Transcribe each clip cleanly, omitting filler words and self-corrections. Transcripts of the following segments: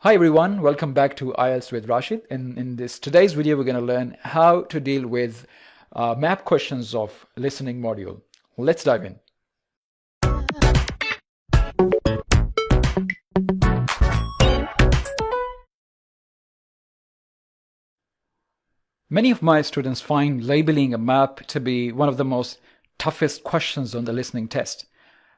Hi everyone, welcome back to IELTS with Rashid. In today's video, we're going to learn how to deal with map questions of listening module. Let's dive in. Many of my students find labeling a map to be one of the most toughest questions on the listening test.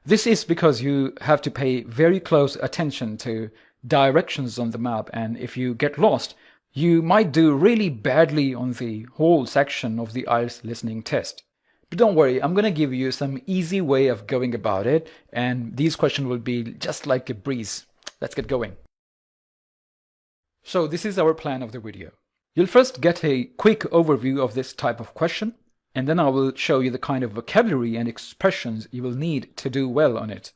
This is because you have to pay very close attention to directions on the map, and if you get lost, you might do really badly on the whole section of the IELTS listening test. But don't worry, I'm going to give you some easy way of going about it, and these questions will be just like a breeze. Let's get going. So this is our plan of the video. You'll first get a quick overview of this type of question, and then I will show you the kind of vocabulary and expressions you will need to do well on it.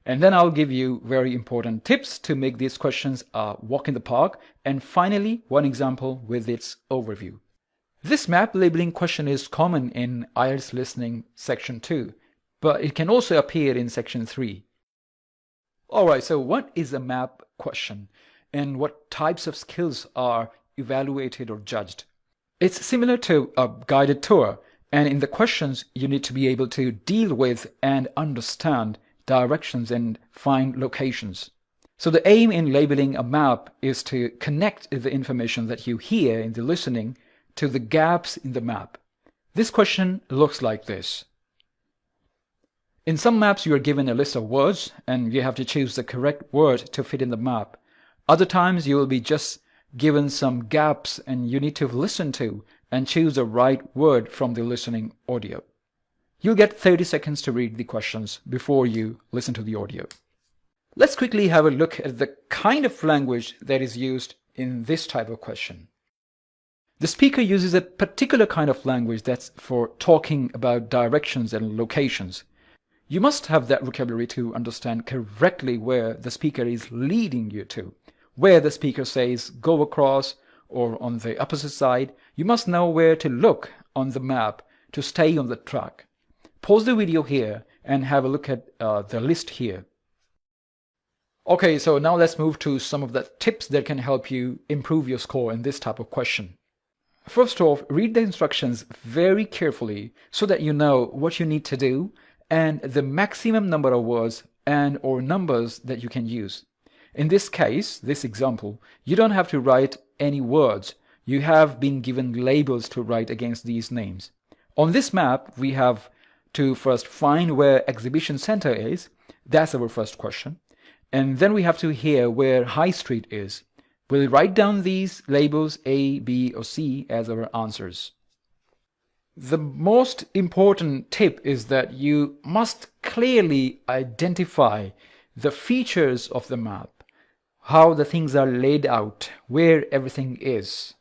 And then I'll give you very important tips to make these questions a walk in the park, and finally one example with its overview. This map labeling question is common in IELTS listening section 2, but it can also appear in section 3. Alright, so what is a map question and what types of skills are evaluated or judged? It's similar to a guided tour, and in the questions you need to be able to deal with and understand directions and find locations. So the aim in labeling a map is to connect the information that you hear in the listening to the gaps in the map. This question looks like this. In some maps you are given a list of words and you have to choose the correct word to fit in the map. Other times you will be just given some gaps and you need to listen to and choose the right word from the listening audio. You'll get 30 seconds to read the questions before you listen to the audio. Let's quickly have a look at the kind of language that is used in this type of question. The speaker uses a particular kind of language that's for talking about directions and locations. You must have that vocabulary to understand correctly where the speaker is leading you to. Where the speaker says go across or on the opposite side, you must know where to look on the map to stay on the track. Pause the video here and have a look at the list here. Okay, so now let's move to some of the tips that can help you improve your score in this type of question. First off, read the instructions very carefully so that you know what you need to do and the maximum number of words and or numbers that you can use. In this case, this example, you don't have to write any words. You have been given labels to write against these names. On this map, we have to first find where exhibition center is. That's our first question. And then we have to hear where High Street is. We'll write down these labels A, B, or C as our answers. The most important tip is that you must clearly identify the features of the map, how the things are laid out, where everything is,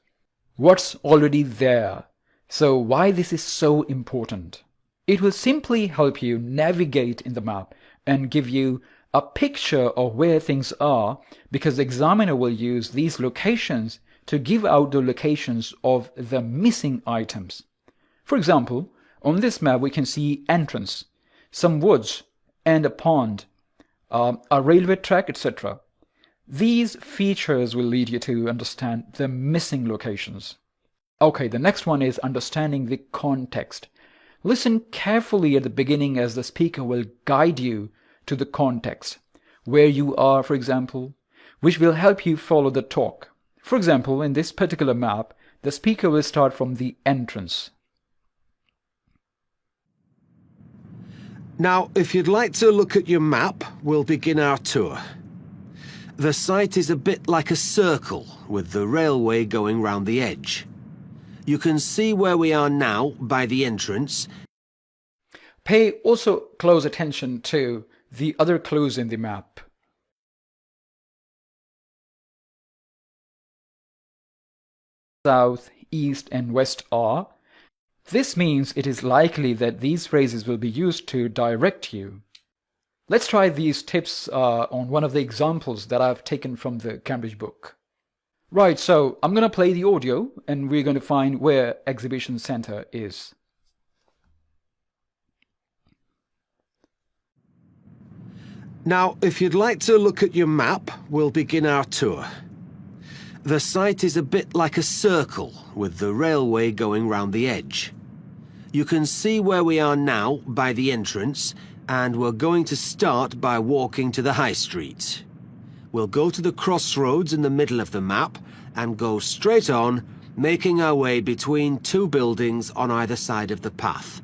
what's already there. So why this is so important? It will simply help you navigate in the map and give you a picture of where things are, because the examiner will use these locations to give out the locations of the missing items. For example, on this map we can see entrance, some woods and a pond, a railway track, etc. These features will lead you to understand the missing locations. Okay, the next one is understanding the context. Listen carefully at the beginning as the speaker will guide you to the context, where you are, for example, which will help you follow the talk. For example, in this particular map, the speaker will start from the entrance. Now, if you'd like to look at your map, we'll begin our tour. The site is a bit like a circle, with the railway going round the edge. You can see where we are now by the entrance. Pay also close attention to the other clues in the map. South, east, and west are. This means it is likely that these phrases will be used to direct you. Let's try these tips on one of the examples that I've taken from the Cambridge book. Right, so I'm going to play the audio and we're going to find where exhibition center is. Now, if you'd like to look at your map, we'll begin our tour. The site is a bit like a circle with the railway going round the edge. You can see where we are now by the entrance, and we're going to start by walking to the high street. We'll go to the crossroads in the middle of the map and go straight on, making our way between two buildings on either side of the path.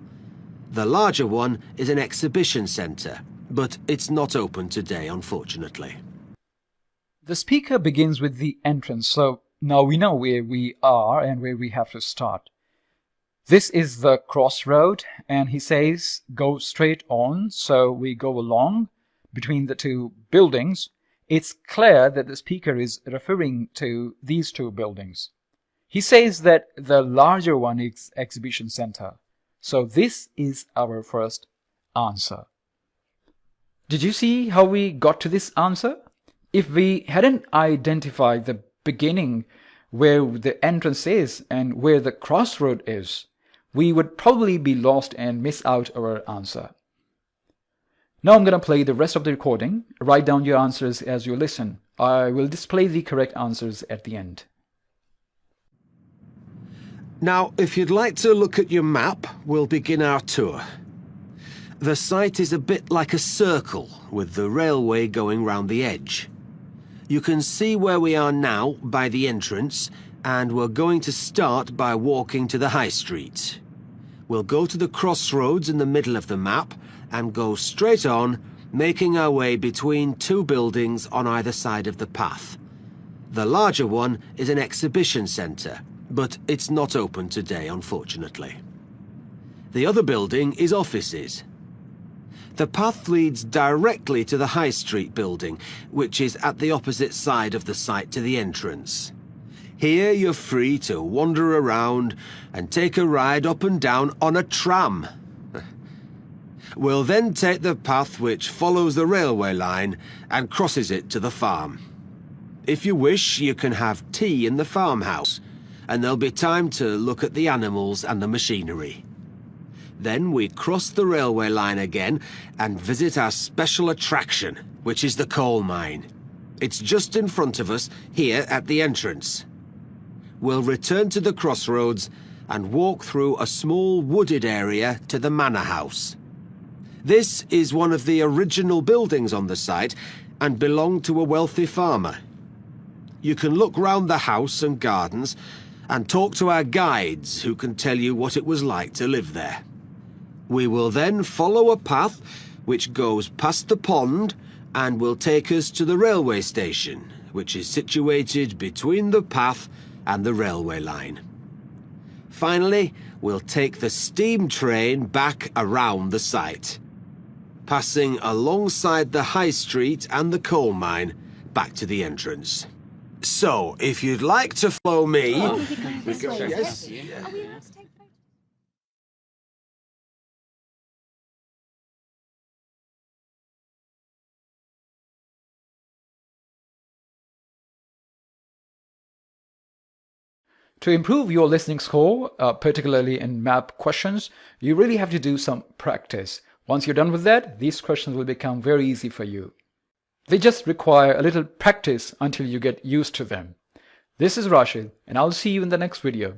The larger one is an exhibition centre, but it's not open today, unfortunately. The speaker begins with the entrance, so now we know where we are and where we have to start. This is the crossroad, and he says go straight on, so we go along between the two buildings. It's clear that the speaker is referring to these two buildings. He says that the larger one is exhibition center, so this is our first answer. Did you see how we got to this answer? If we hadn't identified the beginning where the entrance is and where the crossroad is, we would probably be lost and miss out our answer. Now I'm going to play the rest of the recording. Write down your answers as you listen. I will display the correct answers at the end. Now, if you'd like to look at your map, we'll begin our tour. The site is a bit like a circle with the railway going round the edge. You can see where we are now by the entrance, and we're going to start by walking to the high street. We'll go to the crossroads in the middle of the map and go straight on, making our way between two buildings on either side of the path. The larger one is an exhibition centre, but it's not open today, unfortunately. The other building is offices. The path leads directly to the High Street building, which is at the opposite side of the site to the entrance. Here you're free to wander around and take a ride up and down on a tram. We'll then take the path which follows the railway line and crosses it to the farm. If you wish, you can have tea in the farmhouse, and there'll be time to look at the animals and the machinery. Then we cross the railway line again and visit our special attraction, which is the coal mine. It's just in front of us, here at the entrance. We'll return to the crossroads and walk through a small wooded area to the manor house. This is one of the original buildings on the site and belonged to a wealthy farmer. You can look round the house and gardens and talk to our guides who can tell you what it was like to live there. We will then follow a path which goes past the pond and will take us to the railway station, which is situated between the path and the railway line. Finally, we'll take the steam train back around the site, passing alongside the high street and the coal mine back to the entrance. So, if you'd like to follow me... Yes. To improve your listening score, particularly in map questions, you really have to do some practice. Once you're done with that, these questions will become very easy for you. They just require a little practice until you get used to them. This is Rashid, and I'll see you in the next video.